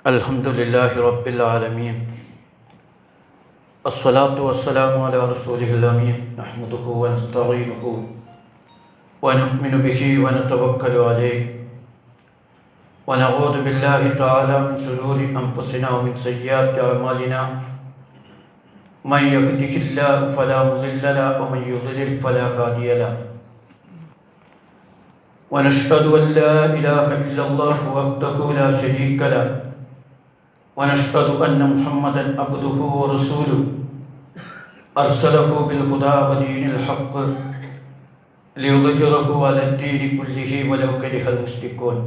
അൽഹംദുലില്ലാഹി റബ്ബിൽ ആലമീൻ അസ്സലാത്തു വസ്സലാമു അലാ റസൂലിഹിൽ അമീൻ നഹ്മദുഹു വനസ്തഈനുഹു വനുഅ്മിനു ബിഹി വനതവക്കലു അലൈഹി വനഊദു ബില്ലാഹി തആല മിൻ ശുറൂരി അൻഫുസിനാ വമിൻ സയ്യിആതി അഅ്മാലിനാ മൻ യഹ്ദിഹില്ലാഹു ഫലാ മുളില്ല ലഹു വമൻ യുദ്ലിൽ ഫലാ ഹാദിയ ലഹു ونشهد أن لا إله إلا الله وحده لا شريك له ونشهد أن محمدا عبده ورسوله أرسله بالهدى ودين الحق ليظهره على الدين كله ولو كره المشركون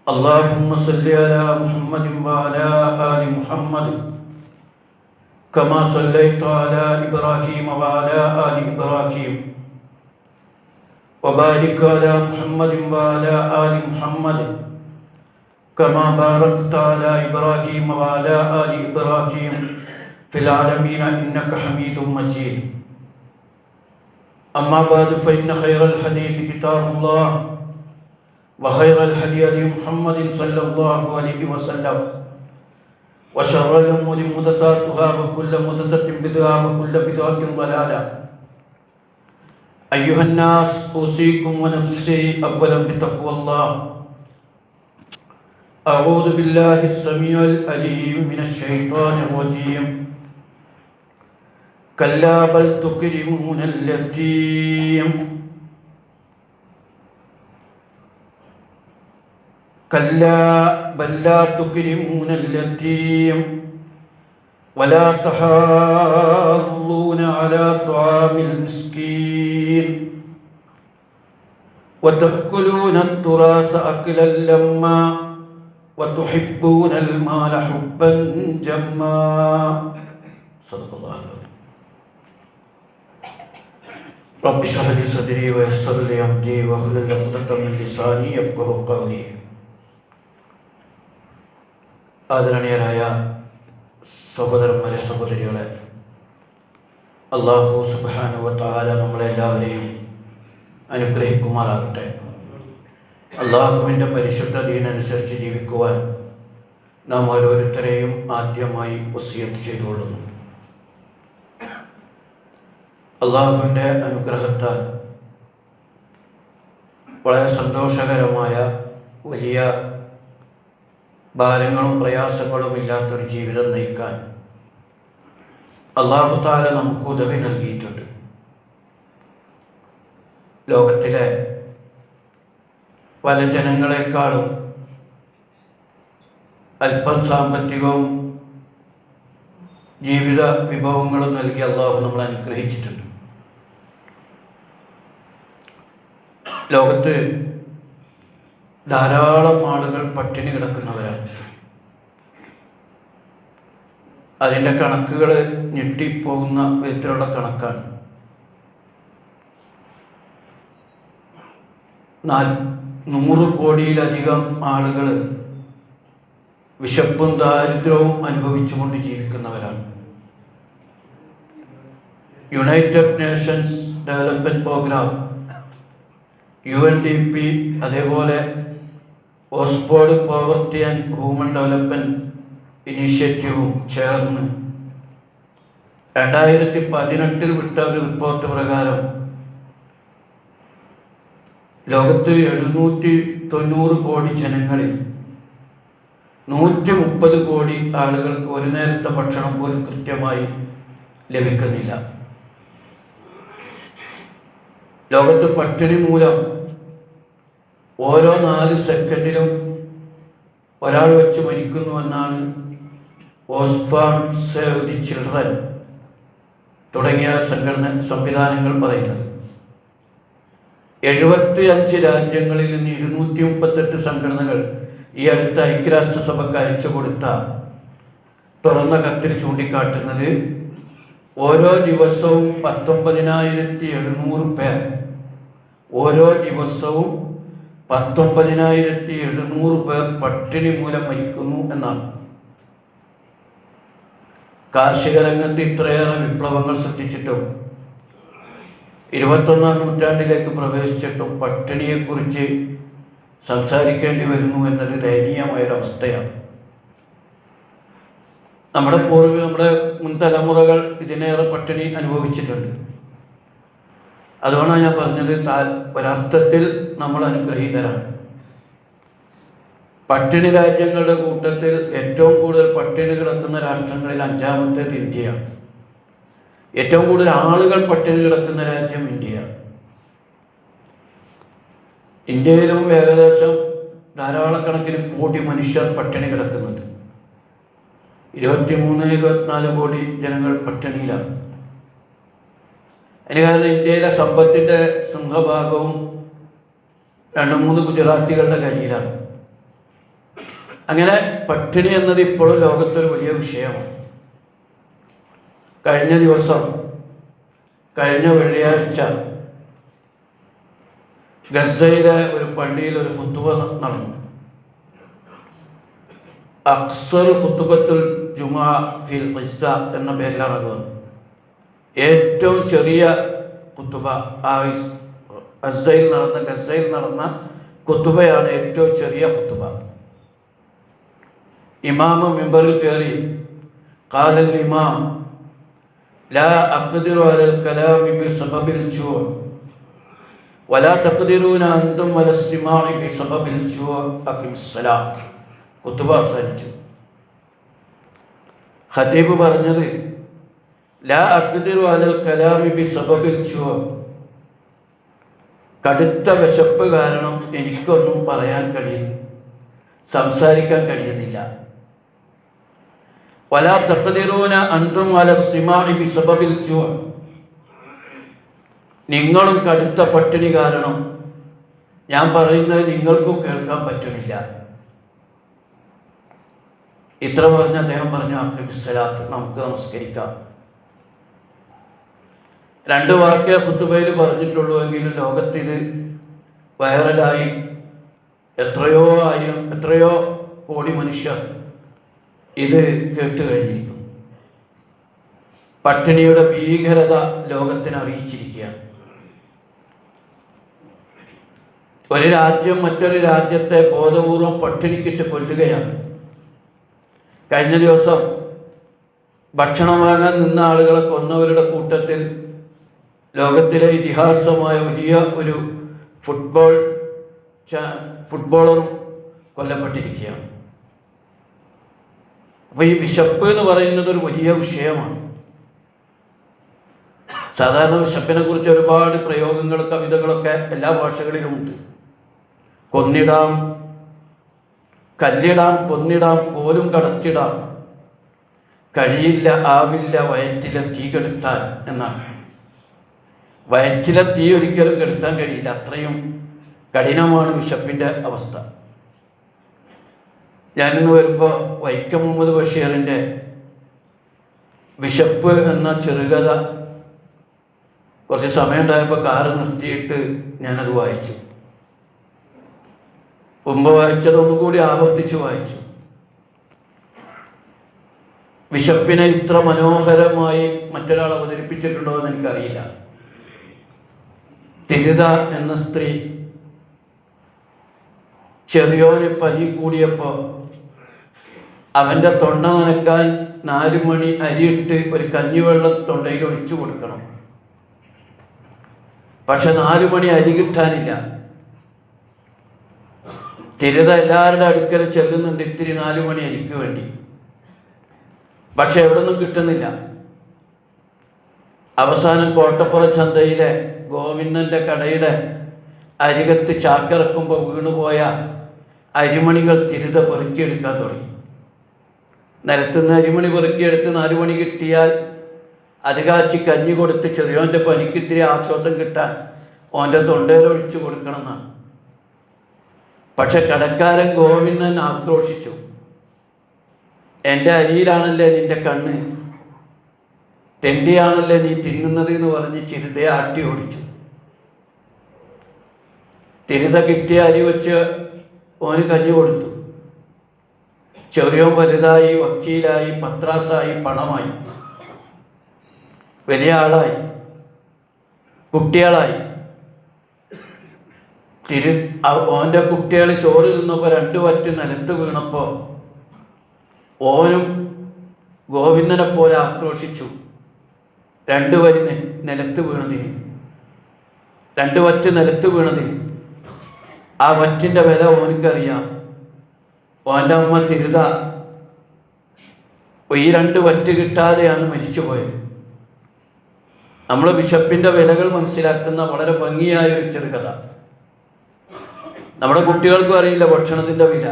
اللهم صل على محمد وعلى آل محمد كما صليت على إبراهيم وعلى آل إبراهيم وبارك على محمد وعلى آل محمد كما باركت على إبراهيم وعلى آل إبراهيم في العالمين إنك حميد مجيد أما بعد فإن خير الحديث كتاب الله وخير الهدي هدي محمد صلى الله عليه وسلم وشر الأمور محدثاتها وكل محدثة بدعة وكل بدعة ضلالة أيها الناس أوصيكم ونفسي أولا بتقوى الله أعوذ بالله السميع العليم من الشيطان الرجيم كلا بل تكرمون اليتيم كلا بل لا تكرمون اليتيم ولا تحاضون على طعام المسكين وتأكلون التراث أكلا لما وتحبون المال حبا جما صدق الله العظيم رب اشرح لي صدري ويسر لي أمري واحلل عقدة من لساني يفقهوا قولي ആദരണീയരായ സഹോദരന്മാരെ സഹോദരികളെ, അല്ലാഹു സുബ്ഹാനഹു വ തആല നമ്മളെല്ലാവരെയും അനുഗ്രഹിക്കുമാറാകട്ടെ. അല്ലാഹുവിൻ്റെ പരിശുദ്ധ ദീനനുസരിച്ച് ജീവിക്കുവാൻ നാം ഓരോരുത്തരെയും ആദ്യമായി വസിയത്ത് ചെയ്തുകൊള്ളുന്നു. അല്ലാഹുവിൻ്റെ അനുഗ്രഹത്താൽ വളരെ സന്തോഷകരമായ വലിയ ഭാരങ്ങളും പ്രയാസങ്ങളും ഇല്ലാത്തൊരു ജീവിതം നയിക്കാൻ അല്ലാഹു തആല നമുക്ക് ഉദവി നൽകിയിട്ടുണ്ട്. ലോകത്തിലെ പല ജനങ്ങളെക്കാളും അല്പം സാമ്പത്തികവും ജീവിത വിഭവങ്ങളും നൽകി അല്ലാഹു നമ്മളെ അനുഗ്രഹിച്ചിട്ടുണ്ട്. ലോകത്ത് ധാരാളം ആളുകൾ പട്ടിണി കിടക്കുന്നവരാണ്. അതിൻ്റെ കണക്കുകൾ ഞെട്ടിപ്പോകുന്ന വിധത്തിലുള്ള കണക്കാണ്. 100 കോടിയിലധികം ആളുകൾ വിശപ്പും ദാരിദ്ര്യവും അനുഭവിച്ചുകൊണ്ട് ജീവിക്കുന്നവരാണ്. United Nations development programme, UNDP, അതേപോലെ Oxford poverty and human development ഇനീഷ്യേറ്റീവും ചേർന്ന് 2018 വിട്ട ഒരു റിപ്പോർട്ട് പ്രകാരം ലോകത്ത് 790 കോടി ജനങ്ങളിൽ 130 കോടി ആളുകൾക്ക് ഒരു നേരത്തെ ഭക്ഷണം പോലും കൃത്യമായി ലഭിക്കുന്നില്ല. ലോകത്ത് പട്ടിണി മൂലം ഓരോ 4 സെക്കൻഡിലും ഒരാൾ വെച്ച് മരിക്കുന്നുവെന്നാണ് ഓക്സ്ഫാം സേവ് ദി ചിൽഡ്രൻ തുടങ്ങിയ സംവിധാനങ്ങൾ പറയുന്നത്. 75 രാജ്യങ്ങളിൽ നിന്ന് 238 സംഘടനകൾ ഈ അടുത്ത ഐക്യരാഷ്ട്രസഭയ്ക്ക് അയച്ചു കൊടുത്ത തുറന്ന കത്തിൽ ചൂണ്ടിക്കാട്ടുന്നത് ഓരോ ദിവസവും 19,700 പേർ ഓരോ ദിവസവും 19,700 പേർ പട്ടിണി മൂലം മരിക്കുന്നു എന്നാണ്. കാർഷിക രംഗത്ത് ഇത്രയേറെ വിപ്ലവങ്ങൾ സൃഷ്ടിച്ചിട്ടും 21-ാം നൂറ്റാണ്ടിലേക്ക് പ്രവേശിച്ചിട്ടും പട്ടിണിയെക്കുറിച്ച് സംസാരിക്കേണ്ടി വരുന്നു എന്നത് ദയനീയമായൊരവസ്ഥയാണ്. നമ്മുടെ മുൻ തലമുറകൾ ഇതിനേറെ പട്ടിണി അനുഭവിച്ചിട്ടുണ്ട്. അതുകൊണ്ടാണ് ഞാൻ പറഞ്ഞത്, ഒരർത്ഥത്തിൽ നമ്മൾ അനുഗ്രഹീതരാണ്. പട്ടിണി രാജ്യങ്ങളുടെ കൂട്ടത്തിൽ ഏറ്റവും കൂടുതൽ പട്ടിണി കിടക്കുന്ന രാഷ്ട്രങ്ങളിൽ 5ാമത്തേത് ഇന്ത്യയാണ്. ഏറ്റവും കൂടുതൽ ആളുകൾ പട്ടിണി കിടക്കുന്ന രാജ്യം ഇന്ത്യയാണ്. ഇന്ത്യയിലും ഏകദേശം ധാരാളക്കണക്കിന് കോടി മനുഷ്യർ പട്ടിണി കിടക്കുന്നുണ്ട്. 23-24 കോടി ജനങ്ങൾ പട്ടിണിയിലാണ്. അതിന് കാരണം ഇന്ത്യയിലെ സമ്പത്തിൻ്റെ സിംഹഭാഗവും 2-3 ഗുജറാത്തികളുടെ കയ്യിലാണ്. അങ്ങനെ പട്ടിണി എന്നത് ഇപ്പോഴും ലോകത്തൊരു വലിയ വിഷയമാണ്. കഴിഞ്ഞ വെള്ളിയാഴ്ച ഗസയിലെ ഒരു പള്ളിയിൽ ഒരു ഖുത്ബ നടന്നു. അക്സർ ഖുത്ബത്തുൽ ജുമാ ഫിൽ ഖിസ്സ എന്ന പേരിലാണ് അത് വന്നത്. ഏറ്റവും ചെറിയ ഖുത്ബ ഗസയിൽ നടന്ന ഖുത്ബയാണ് ഏറ്റവും ചെറിയ ഖുത്ബ. ഇമാം മിമ്പറിൽ കയറി ഖാലൽ ഇമാം ലാ അഖ്ദിറു അലൽ കലാമി ബിസബബിൽ ജൂ' വലാ തഖ്ദിറൂന അൻതും അലൽ ഇസ്തിമാഇ ബിസബബിൽ ജൂ' അഖിമിസ്സലാത്ത്. ഖുത്ബ അവസാനിച്ചു. ഖതീബ് പറഞ്ഞത് ലാ അഖ്ദിറു അലൽ കലാമി ബിസബബിൽ ജൂ', കടുത്ത വിശപ്പ് കാരണം എനിക്കൊന്നും സംസാരിക്കാൻ കഴിയുന്നില്ല. വലാ തഖ്ദിറൂന അൻതും അലൽ ഇസ്തിമാഇ ബിസബബിൽ ജൂ', നിങ്ങളും കടുത്ത പട്ടിണി കാരണം ഞാൻ പറയുന്നത് നിങ്ങൾക്കും കേൾക്കാൻ പറ്റുന്നില്ല. ഇത്ര പറഞ്ഞ് അദ്ദേഹം പറഞ്ഞു അഖിമിസ്സലാത്ത്, നമുക്ക് നമസ്കരിക്കാം. 2 വാക്യ ഖുത്ബയിൽ പറഞ്ഞിട്ടുള്ളൂ എങ്കിലും ലോകത്തിത് വൈറലായി എത്രയോ കോടി മനുഷ്യർ ഇത് കേട്ട് കഴിഞ്ഞിരിക്കുന്നു. പട്ടിണിയുടെ ഭീകരത ലോകത്തിന് അറിയിച്ചിരിക്കുകയാണ്. ഒരു രാജ്യം മറ്റൊരു രാജ്യത്തെ ബോധപൂർവം പട്ടിണിക്കിട്ട് കൊല്ലുകയാണ്. കഴിഞ്ഞ ദിവസം ഭക്ഷണം വാങ്ങാൻ നിന്ന ആളുകളെ കൊന്നവരുടെ കൂട്ടത്തിൽ ലോകത്തിലെ ഇതിഹാസമായ വലിയ ഒരു ഫുട്ബോളറും കൊല്ലപ്പെട്ടിരിക്കുകയാണ്. അപ്പോൾ ഈ വിശപ്പ് എന്ന് പറയുന്നത് ഒരു വലിയ വിഷയമാണ്. സാധാരണ വിശപ്പിനെ കുറിച്ച് ഒരുപാട് പ്രയോഗങ്ങൾ, കവിതകളൊക്കെ എല്ലാ ഭാഷകളിലും ഉണ്ട്. കൊന്നിടാം, കല്ലിടാം, കൊന്നിടാം, കോലും കടത്തിടാം, കഴിയില്ല ആവില്ല വയറ്റിലെ തീ കെടുത്താൻ എന്നാണ്. വയറ്റിലെ തീ ഒരിക്കലും കെടുത്താൻ കഴിയില്ല, അത്രയും കഠിനമാണ് വിശപ്പിൻ്റെ അവസ്ഥ. ഞാനിന്ന് വരുമ്പോൾ വൈക്കം മുഹമ്മദ് ബഷീറിൻ്റെ വിശപ്പ് എന്ന ചെറുകഥ കുറച്ച് സമയം ഉണ്ടായപ്പോൾ കാറ് നിർത്തിയിട്ട് ഞാനത് വായിച്ചു. മുമ്പ് വായിച്ചതൊന്നും കൂടി ആവർത്തിച്ച് വായിച്ചു. വിശപ്പിനെ ഇത്ര മനോഹരമായി മറ്റൊരാൾ അവതരിപ്പിച്ചിട്ടുണ്ടോ എന്ന് എനിക്കറിയില്ല. തിരുത എന്ന സ്ത്രീ ചെറിയോന് പനി കൂടിയപ്പോൾ അവൻ്റെ തൊണ്ട നനക്കാൻ 4 മണി അരിയിട്ട് ഒരു കഞ്ഞിവെള്ളം തൊണ്ടയിൽ ഒഴിച്ചു കൊടുക്കണം. പക്ഷെ 4 മണി അരി കിട്ടാനില്ല. തിരുത എല്ലാവരുടെ അടുക്കൽ ചെല്ലുന്നുണ്ട് ഇത്തിരി 4 മണി അരിക്ക് വേണ്ടി. പക്ഷെ എവിടെ നിന്നും കിട്ടുന്നില്ല. അവസാനം കോട്ടപ്പുറം ചന്തയിലെ ഗോവിന്ദൻ്റെ കടയുടെ അരികത്ത് ചാക്കിറക്കുമ്പോൾ വീണുപോയ അരിമണികൾ തിരുത പെറുക്കിയെടുക്കാൻ തുടങ്ങി. നിലത്തുനിന്ന് അരിമണി പെറുക്കിയെടുത്ത് 4 മണി കിട്ടിയാൽ അത് കാച്ചി കഞ്ഞി കൊടുത്ത് ചെറിയോൻ്റെ പനിക്ക് ഇത്തിരി ആശ്വാസം കിട്ടാൻ ഓൻ്റെ തൊണ്ടയിൽ ഒഴിച്ചു കൊടുക്കണമെന്നാണ്. പക്ഷെ കടക്കാരൻ ഗോവിന്ദൻ ആക്രോശിച്ചു, എൻ്റെ അരിയിലാണല്ലേ നിൻ്റെ കണ്ണ്, തെണ്ടിയാണല്ലേ നീ തിന്നുന്നത് എന്ന് പറഞ്ഞ് ചിരുതയെ ആട്ടി ഓടിച്ചു. തിരുത കിട്ടിയ അരി വെച്ച് ഓന് കഞ്ഞി കൊടുത്തു. ചെറിയോൻ വലുതായി, വക്കീലായി, പത്രാസായി, പണമായി, വലിയ ആളായി, കുട്ടികളായി. ഓൻ്റെ കുട്ടികൾ ചോറ് തിന്നപ്പോൾ 2 വറ്റ് നിലത്ത് വീണപ്പോൾ ഓനും ഗോവിന്ദനെ പോലെ ആക്രോശിച്ചു. 2 വരി നിലത്ത് വീണതിന്, 2 വറ്റ് നിലത്ത് വീണതിന്. ആ വറ്റിൻ്റെ വില ഓനിക്കറിയാം. ഓൻ്റെ അമ്മ തിരുത ഈ 2 വറ്റ് കിട്ടാതെയാണ് മരിച്ചു പോയത്. നമ്മൾ വിശപ്പിൻ്റെ വിലകൾ മനസ്സിലാക്കുന്ന വളരെ ഭംഗിയായൊരു ചെറുകഥ. നമ്മുടെ കുട്ടികൾക്കും അറിയില്ല ഭക്ഷണത്തിൻ്റെ വില,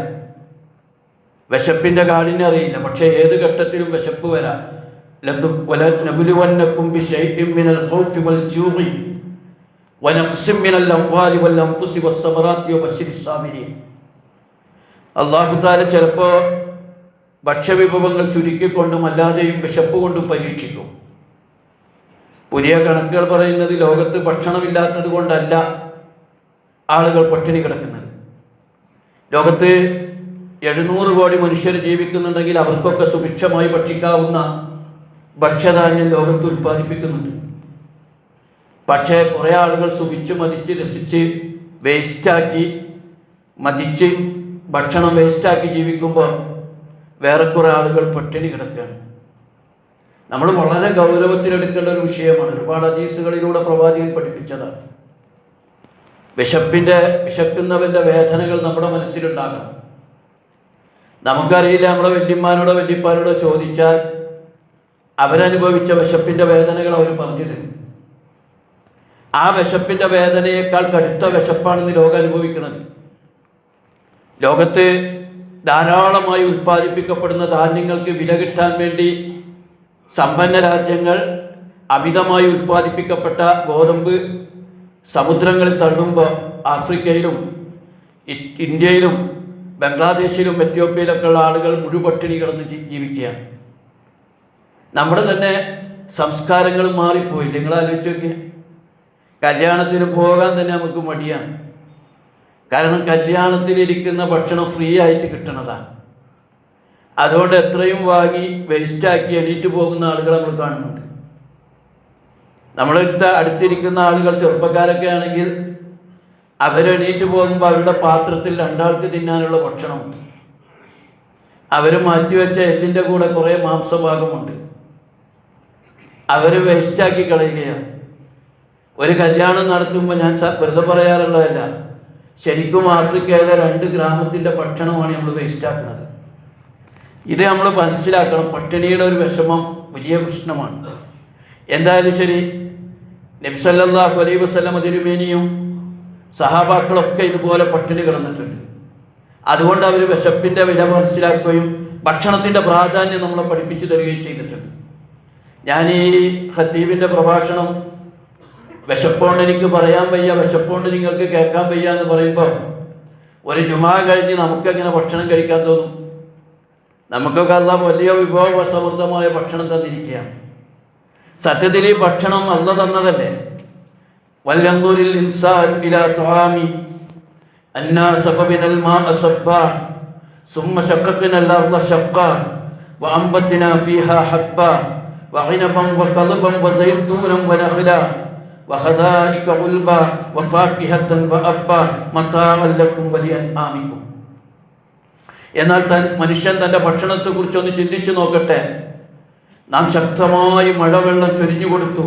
വിശപ്പിൻ്റെ കാഠിന്യം അറിയില്ല. പക്ഷേ ഏത് ഘട്ടത്തിലും വിശപ്പ് വരാം. ലനബുലുവന്നകും ബിശൈഇൻ മിനൽ ഖൗഫി വൽ ജൂഇ വനഖ്സിൻ മിനൽ അംവാലി വൽ അൻഫുസി വസ്സമറാത്തി വബശ്ശിരിസ് സാബിരീൻ. അല്ലാഹു തആല ചിലപ്പോൾ ഭക്ഷ്യവിഭവങ്ങൾ ചുരുക്കിക്കൊണ്ടും അല്ലാതെയും വിശപ്പ് കൊണ്ടും പരീക്ഷിക്കും. പുതിയ കണക്കുകൾ പറയുന്നത് ലോകത്ത് ഭക്ഷണമില്ലാത്തത് കൊണ്ടല്ല ആളുകൾ പട്ടിണി കിടക്കുന്നത്. ലോകത്ത് 700 കോടി മനുഷ്യർ ജീവിക്കുന്നുണ്ടെങ്കിൽ അവർക്കൊക്കെ സുഭിക്ഷമായി ഭക്ഷിക്കാവുന്ന ഭക്ഷ്യധാന്യം ലോകത്ത് ഉൽപ്പാദിപ്പിക്കുന്നുണ്ട്. പക്ഷേ കുറേ ആളുകൾ സുഖിച്ച് മതിച്ച് രസിച്ച് വേസ്റ്റാക്കി മതിച്ച് ഭക്ഷണം വേസ്റ്റാക്കി ജീവിക്കുമ്പോൾ വേറെ കുറേ ആളുകൾ പട്ടിണി കിടക്കുകയാണ്. നമ്മൾ വളരെ ഗൗരവത്തിലെടുക്കേണ്ട ഒരു വിഷയമാണ്. ഒരുപാട് ഹദീസുകളിലൂടെ പ്രവാചകൻ പഠിപ്പിച്ചതാണ്. വിശക്കുന്നവൻ്റെ വേദനകൾ നമ്മുടെ മനസ്സിലുണ്ടാകണം. നമുക്കറിയില്ല, നമ്മുടെ വല്യമ്മാനോടോ വല്യപ്പാനോടോ ചോദിച്ചാൽ അവരനുഭവിച്ച വിശപ്പിൻ്റെ വേദനകൾ അവർ പറഞ്ഞു തരും. ആ വിശപ്പിൻ്റെ വേദനയേക്കാൾ കടുത്ത വിശപ്പാണ് ലോകം അനുഭവിക്കുന്നത്. ലോകത്ത് ധാരാളമായി ഉൽപ്പാദിപ്പിക്കപ്പെടുന്ന ധാന്യങ്ങൾക്ക് വില കിട്ടാൻ വേണ്ടി സമ്പന്ന രാജ്യങ്ങൾ അമിതമായി ഉൽപ്പാദിപ്പിക്കപ്പെട്ട ഗോതമ്പ് സമുദ്രങ്ങളിൽ തള്ളുമ്പോൾ ആഫ്രിക്കയിലും ഇന്ത്യയിലും ബംഗ്ലാദേശിലും എത്യോപ്യയിലൊക്കെ ഉള്ള ആളുകൾ മുഴുപട്ടിണി കിടന്ന് ജീവിക്കുകയാണ്. നമ്മുടെ തന്നെ സംസ്കാരങ്ങൾ മാറിപ്പോയി. നിങ്ങൾ ആലോചിച്ച് നോക്കിയാൽ കല്യാണത്തിന് പോകാൻ തന്നെ നമുക്ക് മടിയാണ്. കാരണം കല്യാണത്തിലിരിക്കുന്ന ഭക്ഷണം ഫ്രീ ആയിട്ട് കിട്ടണതാണ്. അതുകൊണ്ട് എത്രയും വാങ്ങി വേസ്റ്റാക്കി എണീറ്റ് പോകുന്ന ആളുകൾ നമ്മൾ കാണുന്നുണ്ട്. നമ്മളടുത്ത് അടുത്തിരിക്കുന്ന ആളുകൾ ചെറുപ്പക്കാരൊക്കെ ആണെങ്കിൽ അവരെണീറ്റ് പോകുമ്പോൾ അവരുടെ പാത്രത്തിൽ 2 ആൾക്ക് തിന്നാനുള്ള ഭക്ഷണമുണ്ട്. അവർ മാറ്റിവെച്ച എല്ലിൻ്റെ കൂടെ കുറേ മാംസഭാഗമുണ്ട്. അവർ വേസ്റ്റാക്കി കളയുകയാണ്. ഒരു കല്യാണം നടത്തുമ്പോൾ ഞാൻ വെറുതെ പറയാറുള്ളതല്ല, ശരിക്കും ആഫ്രിക്കയിലെ 2 ഗ്രാമത്തിൻ്റെ ഭക്ഷണമാണ് നമ്മൾ വേസ്റ്റാക്കുന്നത്. ഇത് നമ്മൾ മനസ്സിലാക്കണം. പട്ടിണിയുടെ ഒരു വിഷമം വലിയ പ്രശ്നമാണ്. എന്തായാലും ശരി, നബി സല്ലല്ലാഹു അലൈഹി വസല്ലം തിരുമേനിയും സഹാബാക്കളൊക്കെ ഇതുപോലെ പട്ടിണി കിടന്നിട്ടുണ്ട്. അതുകൊണ്ട് അവർ വിശപ്പിൻ്റെ വില മനസ്സിലാക്കുകയും ഭക്ഷണത്തിൻ്റെ പ്രാധാന്യം നമ്മളെ പഠിപ്പിച്ചു തരികയും ചെയ്തിട്ടുണ്ട്. ഞാൻ ഈ ഖത്തീബിൻ്റെ പ്രഭാഷണം വിശപ്പോണ്ട് എനിക്ക് പറയാൻ വയ്യ, വിശപ്പോണ്ട് നിങ്ങൾക്ക് കേൾക്കാൻ വയ്യ എന്ന് പറയുമ്പോൾ ഒരു ജുമാ കഴിഞ്ഞ് നമുക്കെങ്ങനെ ഭക്ഷണം കഴിക്കാൻ തോന്നും? നമുക്കൊക്കെ അല്ലാഹ് വലിയ വിഭവ സമൃദ്ധമായ ഭക്ഷണം തന്നിരിക്കുകയാണ്. സത്യത്തിൽ ഈ ഭക്ഷണം അല്ലാഹ് തന്നതല്ലേ. വല്ലൻദുരിൽ ഇൻസാനു ഇലാ തുആമി അന്നാ സബബിനൽ മാഅ സബ്ബാ സുമ്മ ശഖഖ്നൽ അർള ശഖ്ഖാ വഅംബത്നാ ഫീഹാ ഹബ്ബാ വഇനബൻ വഖളബൻ വസൈതൂനൻ വനഖ്ലാ വഹദായിക ഗുൽബാ വഫാകിഹത്തൻ വഅബ്ബാ മതാഅൻ ലക്കും വലിഅൻആമിക്കും. എന്നാൽ മനുഷ്യൻ തൻ്റെ ഭക്ഷണത്തെക്കുറിച്ചൊന്ന് ചിന്തിച്ചു നോക്കട്ടെ. നാം ശക്തമായി മഴവെള്ളം ചൊരിഞ്ഞു കൊടുത്തു.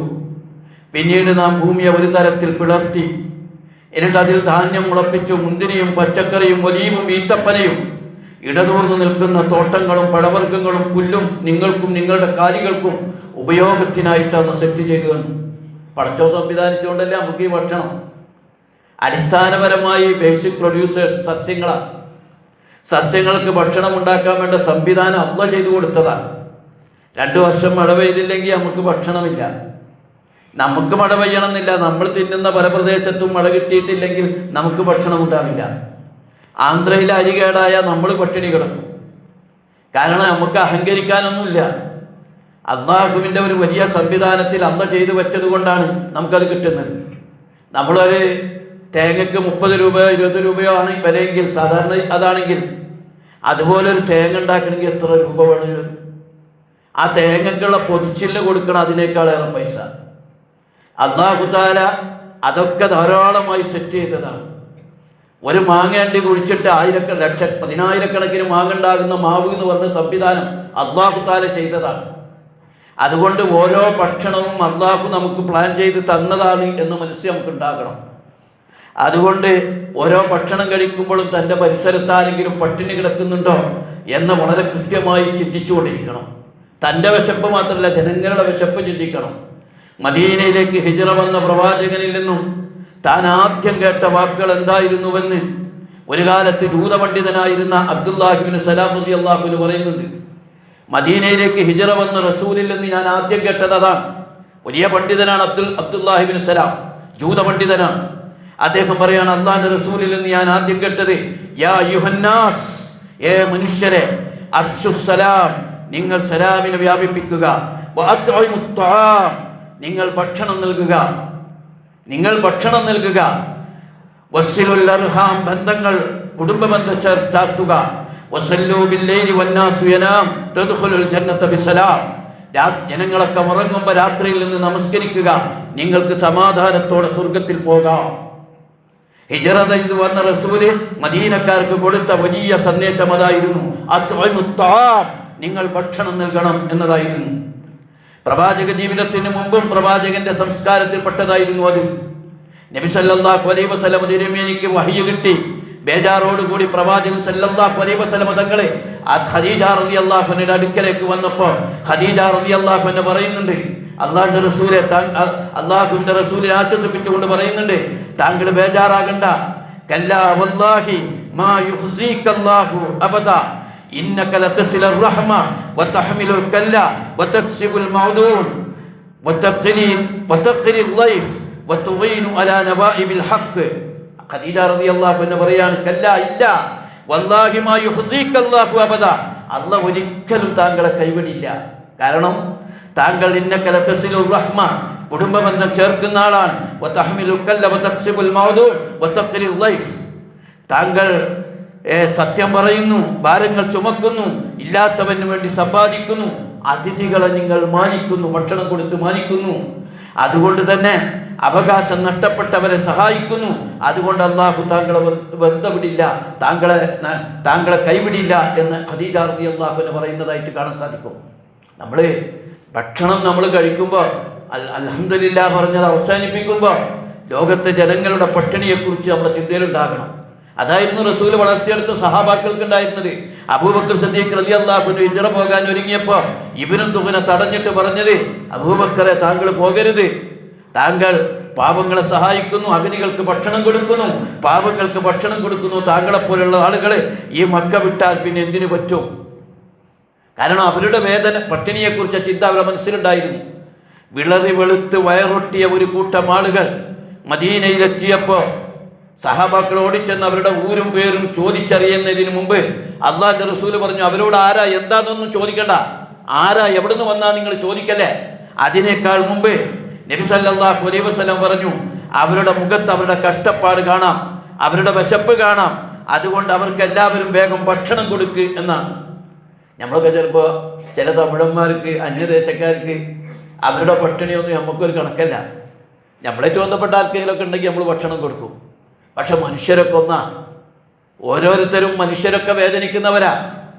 പിന്നീട് നാം ഭൂമിയെ ഒരു തരത്തിൽ പിളർത്തി. എന്നിട്ട് അതിൽ ധാന്യം മുളപ്പിച്ചു. മുന്തിരിയും പച്ചക്കറിയും ഒലീവും ഈത്തപ്പനയും ഇടതൂർന്നു നിൽക്കുന്ന തോട്ടങ്ങളും പഴവർഗ്ഗങ്ങളും പുല്ലും നിങ്ങൾക്കും നിങ്ങളുടെ കാലികൾക്കും ഉപയോഗത്തിനായിട്ടാണ് സെറ്റ് ചെയ്തു വന്നു. പടച്ചോ സംവിധാനിച്ചുകൊണ്ടല്ലേ നമുക്ക് ഈ ഭക്ഷണം. അടിസ്ഥാനപരമായി ബേസിക് പ്രൊഡ്യൂസേഴ്സ് സസ്യങ്ങളാണ്. സസ്യങ്ങൾക്ക് ഭക്ഷണം ഉണ്ടാക്കാൻ വേണ്ട സംവിധാനം അല്ലാഹ് ചെയ്തു കൊടുത്തതാണ്. 2 വർഷം മഴ പെയ്തില്ലെങ്കിൽ നമുക്ക് ഭക്ഷണമില്ല. നമുക്ക് മഴ പെയ്യണമെന്നില്ല. നമ്മൾ തിന്നുന്ന പല പ്രദേശത്തും മഴ കിട്ടിയിട്ടില്ലെങ്കിൽ നമുക്ക് ഭക്ഷണം ഉണ്ടാവില്ല. ആന്ധ്രയിൽ അരി കേടായാൽ നമ്മൾ പട്ടിണി കിടക്കും. കാരണം നമുക്ക് അഹങ്കരിക്കാനൊന്നുമില്ല. അള്ളാഹുവിൻ്റെ ഒരു വലിയ സംവിധാനത്തിൽ അല്ലാഹ് ചെയ്തു വെച്ചത് കൊണ്ടാണ് നമുക്കത് കിട്ടുന്നത്. നമ്മളൊരു തേങ്ങയ്ക്ക് 30 രൂപയോ 20 രൂപയോ ആണ് വിലയെങ്കിൽ, സാധാരണ അതാണെങ്കിൽ, അതുപോലെ ഒരു തേങ്ങ ഉണ്ടാക്കണമെങ്കിൽ എത്ര രൂപ വേണം? ആ തേങ്ങക്കുള്ള പൊതിച്ചില്ല് കൊടുക്കണം, അതിനേക്കാളേറെ പൈസ. അല്ലാഹു തആല അതൊക്കെ ധാരാളമായി സെറ്റ് ചെയ്തതാണ്. ഒരു മാങ്ങയണ്ടി കുഴിച്ചിട്ട് പതിനായിരക്കണക്കിന് മാങ്ങ ഉണ്ടാകുന്ന മാവ് എന്ന് പറഞ്ഞ സംവിധാനം അള്ളാഹു താല ചെയ്തതാണ്. അതുകൊണ്ട് ഓരോ ഭക്ഷണവും അള്ളാഹു നമുക്ക് പ്ലാൻ ചെയ്ത് തന്നതാണ് എന്ന് മനസ്സിൽ നമുക്ക് ഉണ്ടാകണം. അതുകൊണ്ട് ഓരോ ഭക്ഷണം കഴിക്കുമ്പോഴും തൻ്റെ പരിസരത്ത് ആരെങ്കിലും പട്ടിണി കിടക്കുന്നുണ്ടോ എന്ന് വളരെ കൃത്യമായി ചിന്തിച്ചുകൊണ്ടിരിക്കണം. തൻ്റെ വിശപ്പ് മാത്രമല്ല, ജനങ്ങളുടെ വിശപ്പ് ചിന്തിക്കണം. മദീനയിലേക്ക് ഹിജ്റ വന്ന പ്രവാചകനിൽ നിന്നും താൻ ആദ്യം കേട്ട വാക്കുകൾ എന്തായിരുന്നുവെന്ന് ഒരു കാലത്ത് ജൂതപണ്ഡിതനായിരുന്ന അബ്ദുല്ലാഹി ഇബ്നു സലാം റളിയല്ലാഹു അൻഹു പറയുന്നുണ്ട്. മദീനയിലേക്ക് ഹിജ്റ വന്ന റസൂലിൽ നിന്ന് ഞാൻ ആദ്യം കേട്ടത് അതാണ്. വലിയ പണ്ഡിതനാണ് അബ്ദുല്ലാഹി ഇബ്നു സലാം, ജൂതപണ്ഡിതനാണ്. അദ്ദേഹം പറയാണ്, അള്ളാഹുവിന്റെ റസൂലിൽ നിന്ന് ഞാൻ ആദ്യം കേട്ടത് യാ അയ്യുഹന്നാസ്, ഏ മനുഷ്യരെ, അഫ്ശുസ്സലാം, നിങ്ങൾ സലാമിനെ വ്യാപിപ്പിക്കുക, വഅത്ഇമുത് ത്വആം, നിങ്ങൾ ഭക്ഷണം നൽകുക, വസ്സിലുൽ അർഹാം, ബന്ധങ്ങൾ കുടുംബ ബന്ധം ചേർത്താക്കുക, വസല്ലൂ ബില്ലൈലി വന്നാസു യനാം തദ്ഖുലുൽ ജന്നത ബിസലാം, ജനങ്ങളൊക്കെ ഉറങ്ങുമ്പോൾ രാത്രിയിൽ നിന്ന് നമസ്കരിക്കുക, നിങ്ങൾക്ക് സമാധാനത്തോടെ സ്വർഗത്തിൽ പോകാം. ഹിജ്റ ചെയ്തു വന്ന റസൂല് മദീനക്കാർക്ക് കൊടുത്ത വലിയ സന്ദേശം അതായിരുന്നു, അത്ഇമുത് ത്വആം, നിങ്ങൾ ഭക്ഷണം നൽകണം എന്നതായിരുന്നു. പ്രവാചക ജീവിതത്തിന് മുമ്പും പ്രവാചകന്റെ സംസ്കാരത്തിൽപ്പെട്ടതായിരുന്നു അത്. നബി സല്ലല്ലാഹു അലൈഹി വസല്ലം തിരുമേനിക്ക് വഹ്യ് കിട്ടി. ബേജാറോടുകൂടി പ്രവാചകൻ സല്ലല്ലാഹു അലൈഹി വസല്ലം തങ്ങളെ ഖദീജ റളിയല്ലാഹു അൻഹയുടെ അടുക്കലേക്ക് വന്നപ്പോൾ ഖദീജ റളിയല്ലാഹു അൻഹ പറയുന്നുണ്ട്, അള്ളാഹുവിന്റെ റസൂലെ ആശ്വസിപ്പിച്ചുകൊണ്ട് പറയുന്നുണ്ട്, താങ്കൾ ബേജാറാകണ്ട, കല്ലാ വല്ലാഹി മാ യുഖ്സികല്ലാഹു അബദാ, ഇന്നക ലതസിലുർ റഹ്മ വതഹ്മിലുൽ കല്ല വതക്സിബുൽ മൗദൂൻ വതഖ്രിൽ ലൈഫ് വതുഈനു അലാ നവാഇബിൽ ഹഖ്. ഖദീജ റളിയല്ലാഹു അൻഹ പറയാണ്, കല്ലാ, ഇല്ല, വല്ലാഹി മാ യുഖ്സികല്ലാഹു അബദാ, അല്ലാഹു ഒരിക്കലും താങ്കളെ കൈവിടില്ല. കാരണം താങ്കൾ ഇന്നക ലതസിലുർ റഹ്മ, കുടുംബ ബന്ധം ചേർക്കുന്ന ആളാണ്, വതഹ്മിലുൽ കല്ല വതക്സിബുൽ മൗദൂൻ വതഖ്രിൽ ലൈഫ്, താങ്കൾ സത്യം പറയുന്നു, ഭാരങ്ങൾ ചുമക്കുന്നു, ഇല്ലാത്തവന് വേണ്ടി സമ്പാദിക്കുന്നു, അതിഥികളെ നിങ്ങൾ മാനിക്കുന്നു, ഭക്ഷണം കൊടുത്ത് മാനിക്കുന്നു, അതുകൊണ്ട് തന്നെ അവകാശം നഷ്ടപ്പെട്ടവരെ സഹായിക്കുന്നു, അതുകൊണ്ട് അള്ളാഹു താങ്കളെ വെറുതെ വിടില്ല, താങ്കളെ കൈവിടില്ല എന്ന് ഖദീജ റളിയല്ലാഹു അൻഹ പറയുന്നതായിട്ട് കാണാൻ സാധിക്കും. ഭക്ഷണം നമ്മൾ കഴിക്കുമ്പോൾ അൽഹംദുലില്ലാഹ് പറഞ്ഞത് അവസാനിപ്പിക്കുമ്പോൾ ലോകത്തെ ജനങ്ങളുടെ പട്ടിണിയെക്കുറിച്ച് നമ്മുടെ ചിന്തയിലുണ്ടാകണം. അതായിരുന്നു റസൂൽ വളർത്തിയെടുത്ത സഹാബാക്കൾക്ക് ഉണ്ടായിരുന്നത്. അബൂബക്കർ സിദ്ദീഖ് റളിയല്ലാഹു അൻഹു ഹിജ്റ പോകാൻ ഒരുങ്ങിയപ്പോൾ ഇബ്നു തുഗ്ന തടഞ്ഞിട്ട് പറഞ്ഞത്, അബൂബക്കറെ, താങ്കൾ പോകരുത്, താങ്കൾ പാവങ്ങളെ സഹായിക്കുന്നു, അഗതികൾക്ക് ഭക്ഷണം കൊടുക്കുന്നു, പാവങ്ങൾക്ക് ഭക്ഷണം കൊടുക്കുന്നു, താങ്കളെപ്പോലുള്ള ആളുകളെ ഈ മക്ക വിട്ടാൽ പിന്നെ എന്തിനു പറ്റും? കാരണം അവരുടെ വേദന, പട്ടിണിയെക്കുറിച്ച ചിന്ത അവരുടെ മനസ്സിലുണ്ടായിരുന്നു. വിളറി വെളുത്ത് വയറൊട്ടിയ ഒരു കൂട്ടം ആളുകൾ മദീനയിലെത്തിയപ്പോൾ സഹാബാക്കൾ ഓടിച്ചെന്ന് അവരുടെ ഊരും പേരും ചോദിച്ചറിയുന്നതിന് മുമ്പ് അള്ളാഹുവിന്റെ റസൂല് പറഞ്ഞു, അവരോട് ആരാ എന്താണെന്നൊന്നും ചോദിക്കണ്ട, ആരാ എവിടുന്ന് വന്നാ നിങ്ങൾ ചോദിക്കല്ലേ. അതിനേക്കാൾ മുമ്പ് നബി സല്ലല്ലാഹു അലൈഹി വസല്ലം പറഞ്ഞു, അവരുടെ മുഖത്ത് അവരുടെ കഷ്ടപ്പാട് കാണാം, അവരുടെ വിശപ്പ് കാണാം, അതുകൊണ്ട് അവർക്ക് എല്ലാവരും വേഗം ഭക്ഷണം കൊടുക്ക് എന്നാണ്. നമ്മളൊക്കെ ചിലപ്പോൾ ചില തമിഴന്മാർക്ക്, അന്യദേശക്കാർക്ക് അവരുടെ പട്ടിണിയൊന്നും നമുക്കൊരു കണക്കല്ല. നമ്മളേറ്റ് ബന്ധപ്പെട്ട ആർക്കെങ്കിലുമൊക്കെ ഉണ്ടെങ്കിൽ നമ്മൾ ഭക്ഷണം കൊടുക്കും. പക്ഷെ മനുഷ്യരൊക്കെ ഓരോരുത്തരും മനുഷ്യരൊക്കെ വേദനിക്കുന്നവരാ.